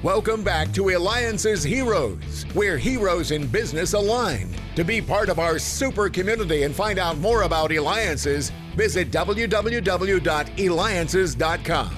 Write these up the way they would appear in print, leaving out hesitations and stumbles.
Welcome back to Eliances Heroes, where heroes in business align. To be part of our super community and find out more about Eliances, visit www.Eliances.com.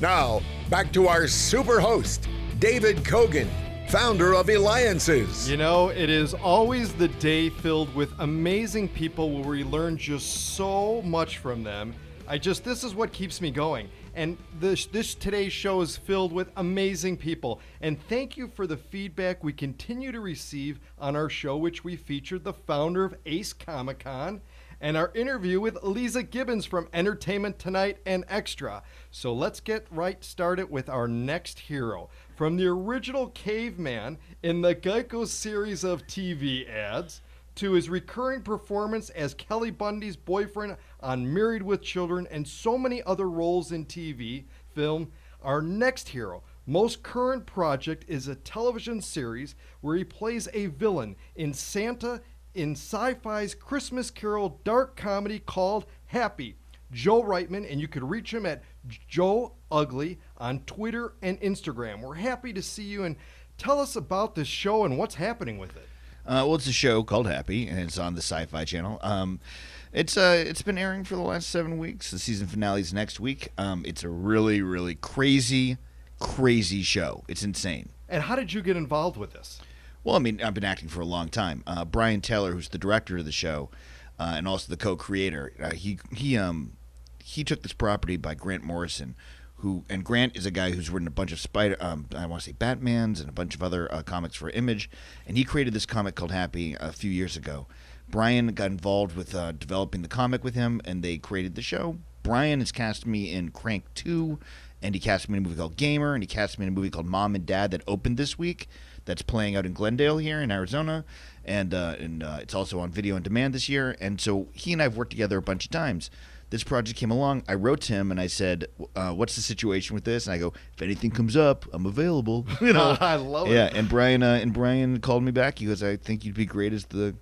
Now, back to our super host, David Kogan, founder of Eliances. You know, it is always the day filled with amazing people where we learn just so much from them. This is what keeps me going. And this today's show is filled with amazing people. And thank you for the feedback we continue to receive on our show, which we featured the founder of Ace Comic Con and our interview with Lisa Gibbons from Entertainment Tonight and Extra. So let's get right started with our next hero. From the original caveman in the Geico series of TV ads, to his recurring performance as Kelly Bundy's boyfriend on Married with Children and so many other roles in TV, film, our next hero, most current project is a television series where he plays a villain in Sci-Fi's Christmas Carol dark comedy called Happy. Joe Reitman, and you could reach him at Joe Ugly on Twitter and Instagram. We're happy to see you, and tell us about this show and what's happening with it. Well, it's a show called Happy, and it's on the Sci-Fi channel. It's been airing for the last 7 weeks. The season finale is next week. It's a really, really crazy show. It's insane. And how did you get involved with this? Well, I mean, I've been acting for a long time. Brian Taylor, who's the director of the show, and also the co-creator, he took this property by Grant Morrison, and Grant is a guy who's written a bunch of Batmans and a bunch of other comics for Image, and he created this comic called Happy a few years ago. Brian got involved with developing the comic with him, and they created the show. Brian has cast me in Crank 2, and he cast me in a movie called Gamer, and he cast me in a movie called Mom and Dad that opened this week, that's playing out in Glendale here in Arizona, and it's also on video on demand this year, and so he and I have worked together a bunch of times. This project came along. I wrote to him and I said, "What's the situation with this?" And I go, "If anything comes up, I'm available." You know, I love it. Yeah, and Brian called me back. He goes, "I think you'd be great as the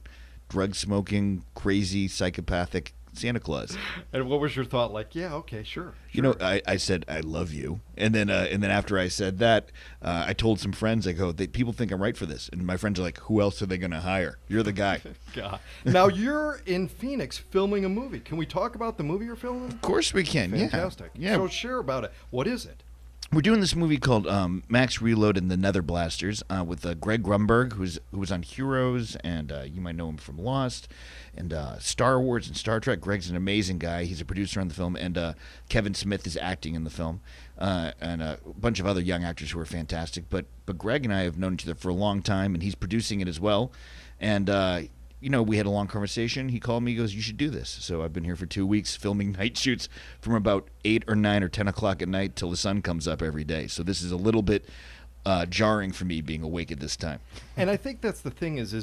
drug-smoking, crazy, psychopathic Santa Claus." And what was your thought? Like, yeah, okay, sure. You know, I said, "I love you," and then after I said that, I told some friends, I go, "People think I'm right for this," and my friends are like, "Who else are they going to hire? You're the guy." God. Now you're in Phoenix filming a movie. Can we talk about the movie you're filming? Of course we can. Fantastic. Yeah. So share about it. What is it? We're doing this movie called Max Reload and the Nether Blasters with Greg Grunberg, who was on Heroes, and you might know him from Lost, and Star Wars and Star Trek. Greg's an amazing guy. He's a producer on the film, and Kevin Smith is acting in the film, and a bunch of other young actors who are fantastic. But Greg and I have known each other for a long time, and he's producing it as well. And we had a long conversation. He called me. He goes, "You should do this." So I've been here for 2 weeks filming night shoots from about 8 or 9 or 10 o'clock at night till the sun comes up every day. So this is a little bit jarring for me being awake at this time. And I think that's the thing is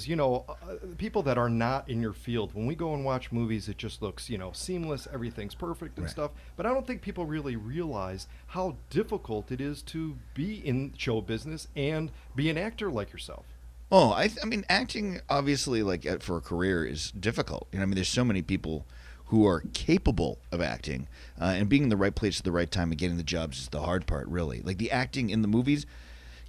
people that are not in your field, when we go and watch movies, it just looks, seamless. Everything's perfect and stuff. But I don't think people really realize how difficult it is to be in show business and be an actor like yourself. Oh, I mean, acting, obviously, for a career is difficult. There's so many people who are capable of acting, and being in the right place at the right time and getting the jobs is the hard part, really. Like, the acting in the movies,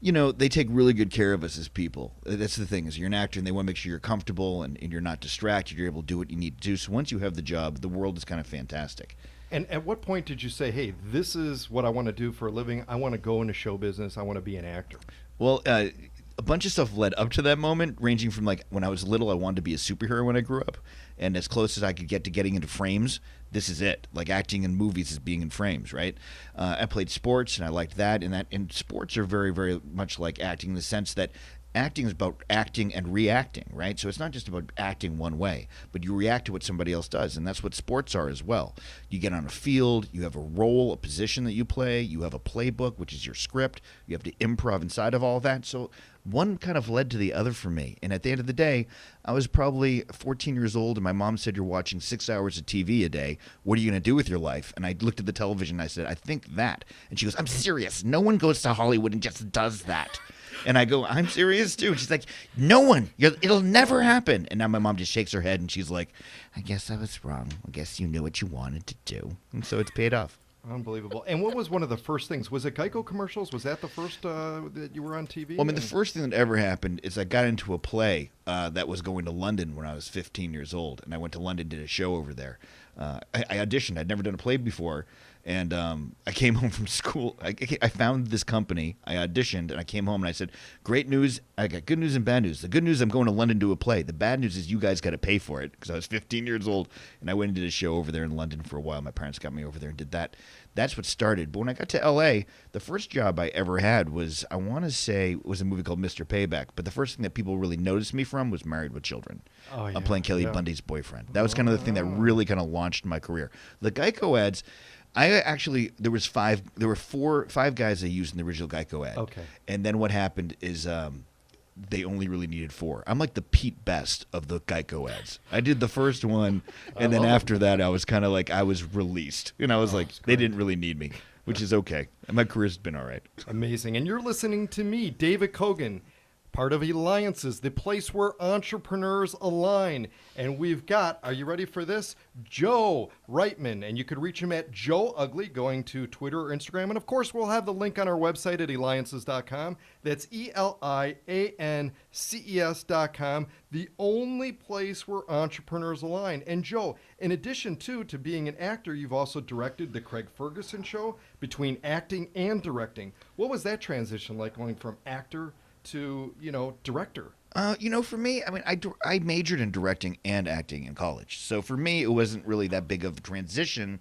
they take really good care of us as people. That's the thing, is you're an actor, and they want to make sure you're comfortable and you're not distracted. You're able to do what you need to do. So once you have the job, the world is kind of fantastic. And at what point did you say, hey, this is what I want to do for a living. I want to go into show business. I want to be an actor? Well, a bunch of stuff led up to that moment, ranging from when I was little, I wanted to be a superhero when I grew up, and as close as I could get to getting into frames, this is it. Like, acting in movies is being in frames, right? I played sports, and I liked that, and sports are very, very much like acting in the sense that acting is about acting and reacting, right? So it's not just about acting one way, but you react to what somebody else does, and that's what sports are as well. You get on a field, you have a role, a position that you play, you have a playbook, which is your script, you have to improv inside of all of that. So one kind of led to the other for me, and at the end of the day, I was probably 14 years old, and my mom said, "You're watching 6 hours of TV a day. What are you going to do with your life?" And I looked at the television, and I said, "I think that." And she goes, "I'm serious. No one goes to Hollywood and just does that." And I go, "I'm serious too." And she's like, "No one. It'll never happen." And now my mom just shakes her head, and she's like, "I guess I was wrong. I guess you knew what you wanted to do." And so it's paid off. Unbelievable. And what was one of the first things? Was it Geico commercials? Was that the first that you were on TV? Well, I mean, the first thing that ever happened is I got into a play that was going to London when I was 15 years old, and I went to London, did a show over there. I auditioned. I'd never done a play before, and I came home from school. I found this company. I auditioned, and I came home, and I said, great news. I got good news and bad news. The good news, I'm going to London to do a play. The bad news is you guys got to pay for it, because I was 15 years old, and I went and did a show over there in London for a while. My parents got me over there and did that. That's what started. But when I got to L.A., the first job I ever had was, I want to say, it was a movie called Mr. Payback. But the first thing that people really noticed me from was Married with Children. Oh, yeah. I'm playing Kelly Bundy's boyfriend. That was kind of the thing that really kind of launched my career. The Geico ads, there were five guys I used in the original Geico ad. Okay. And then what happened is they only really needed 4. I'm like the Pete Best of the Geico ads. I did the first one, and then after that, I was kind of like, I was released. And I was like, they didn't really need me, which is okay. And my career's been all right. Amazing. And you're listening to me, David Kogan, part of Eliances, the place where entrepreneurs align. And we've got, are you ready for this? Joe Reitman. And you could reach him at Joe Ugly, going to Twitter or Instagram. And of course, we'll have the link on our website at Eliances.com. That's Eliances.com, the only place where entrepreneurs align. And Joe, in addition to being an actor, you've also directed the Craig Ferguson show, between acting and directing. What was that transition like, going from actor to, director? For me, I mean, I majored in directing and acting in college. So for me, it wasn't really that big of a transition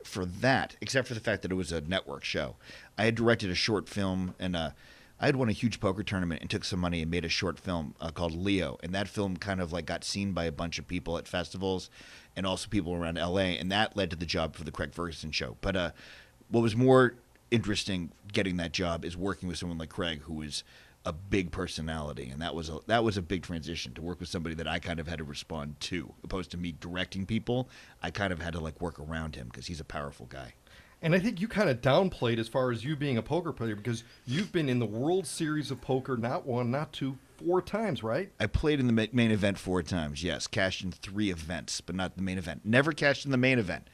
for that, except for the fact that it was a network show. I had directed a short film, and I had won a huge poker tournament and took some money and made a short film called Leo. And that film kind of like got seen by a bunch of people at festivals and also people around L.A., and that led to the job for the Craig Ferguson show. But what was more interesting getting that job is working with someone like Craig, who is a big personality, and that was a big transition to work with somebody that I kind of had to respond to, opposed to me directing people. I kind of had to like work around him because he's a powerful guy. And I think you kind of downplayed as far as you being a poker player, because you've been in the World Series of Poker not 1, not 2, 4 times, right? I played in the main event 4 times, yes. Cashed in 3 events, but not the main event. Never cashed in the main event.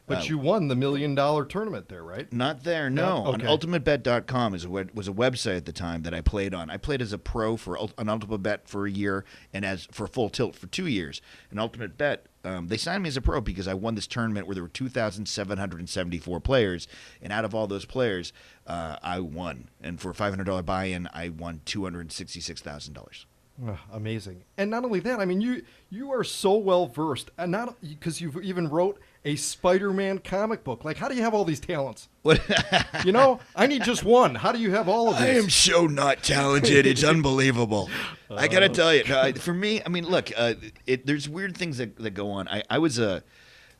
But you won the $1 million tournament there, right? Not there, no. Okay. On UltimateBet.com was a website at the time that I played on. I played as a pro on Ultimate Bet for a year, and as for Full Tilt for 2 years. And Ultimate Bet, they signed me as a pro because I won this tournament where there were 2,774 players, and out of all those players, I won. And for a $500 buy-in, I won $266,000. Oh, amazing. And not only that, I mean, you are so well versed, and not because you've even wrote a Spider-Man comic book. Like, how do you have all these talents? What? I need just one. How do you have all of these? I am so not talented. It's unbelievable. I gotta tell you, for me, I mean, look, there's weird things that go on.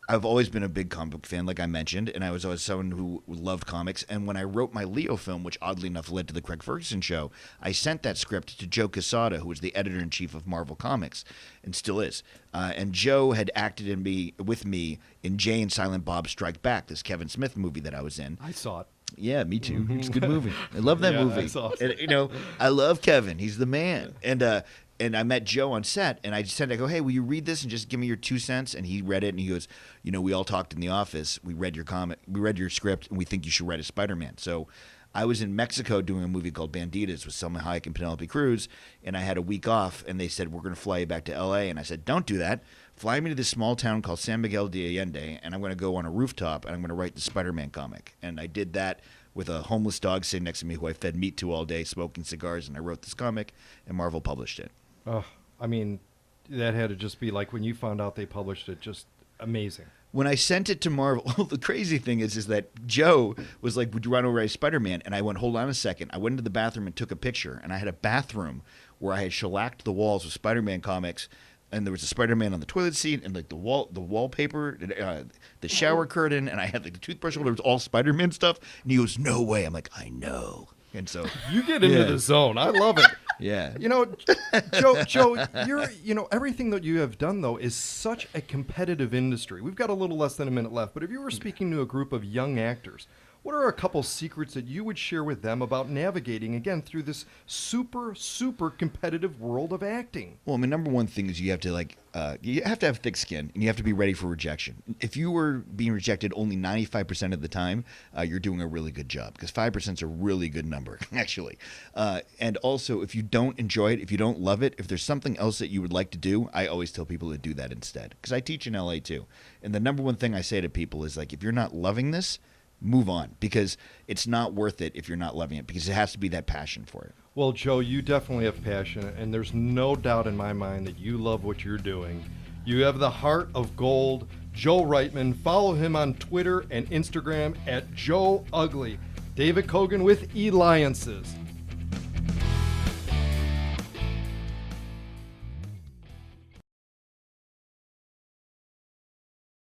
I've always been a big comic book fan, like I mentioned, and I was always someone who loved comics. And when I wrote my Leo film, which oddly enough led to the Craig Ferguson show, I sent that script to Joe Quesada, who was the editor-in-chief of Marvel Comics, and still is. And Joe had acted with me in Jay and Silent Bob Strike Back, this Kevin Smith movie that I was in. I saw it. Yeah, me too. Mm-hmm. It's a good movie. I love that movie. That's awesome. And, I love Kevin. He's the man. And I met Joe on set, and I go, hey, will you read this and just give me your 2 cents? And he read it, and he goes, we all talked in the office. We read your script, and we think you should write a Spider-Man. So I was in Mexico doing a movie called Banditas with Selma Hayek and Penelope Cruz, and I had a week off, and they said, we're going to fly you back to L.A., and I said, don't do that. Fly me to this small town called San Miguel de Allende, and I'm going to go on a rooftop, and I'm going to write the Spider-Man comic. And I did that with a homeless dog sitting next to me who I fed meat to all day, smoking cigars, and I wrote this comic, and Marvel published it. Oh, I mean, that had to just be like when you found out they published it, just amazing. When I sent it to Marvel, the crazy thing is that Joe was like, would you want to write Spider-Man? And I went, hold on a second. I went into the bathroom and took a picture, and I had a bathroom where I had shellacked the walls with Spider-Man comics, and there was a Spider-Man on the toilet seat, and like the wallpaper, the shower curtain, and I had like the toothbrush holder. It was all Spider-Man stuff. And he goes, no way. I'm like, I know. And so you get into the zone. I love it. Yeah. Joe, everything that you have done, though, is such a competitive industry. We've got a little less than a minute left, but if you were speaking to a group of young actors, what are a couple secrets that you would share with them about navigating, again, through this super, super competitive world of acting? Well, I mean, number one thing is you have to have thick skin, and you have to be ready for rejection. If you were being rejected only 95% of the time, you're doing a really good job, because 5% is a really good number, actually. And also, if you don't enjoy it, if you don't love it, if there's something else that you would like to do, I always tell people to do that instead, because I teach in LA too. And the number one thing I say to people is, like, if you're not loving this, move on, because it's not worth it if you're not loving it, because it has to be that passion for it. Well, Joe, you definitely have passion, and there's no doubt in my mind that you love what you're doing. You have the heart of gold. Joe Reitman. Follow him on Twitter and Instagram at Joe Ugly. David Kogan with Eliances.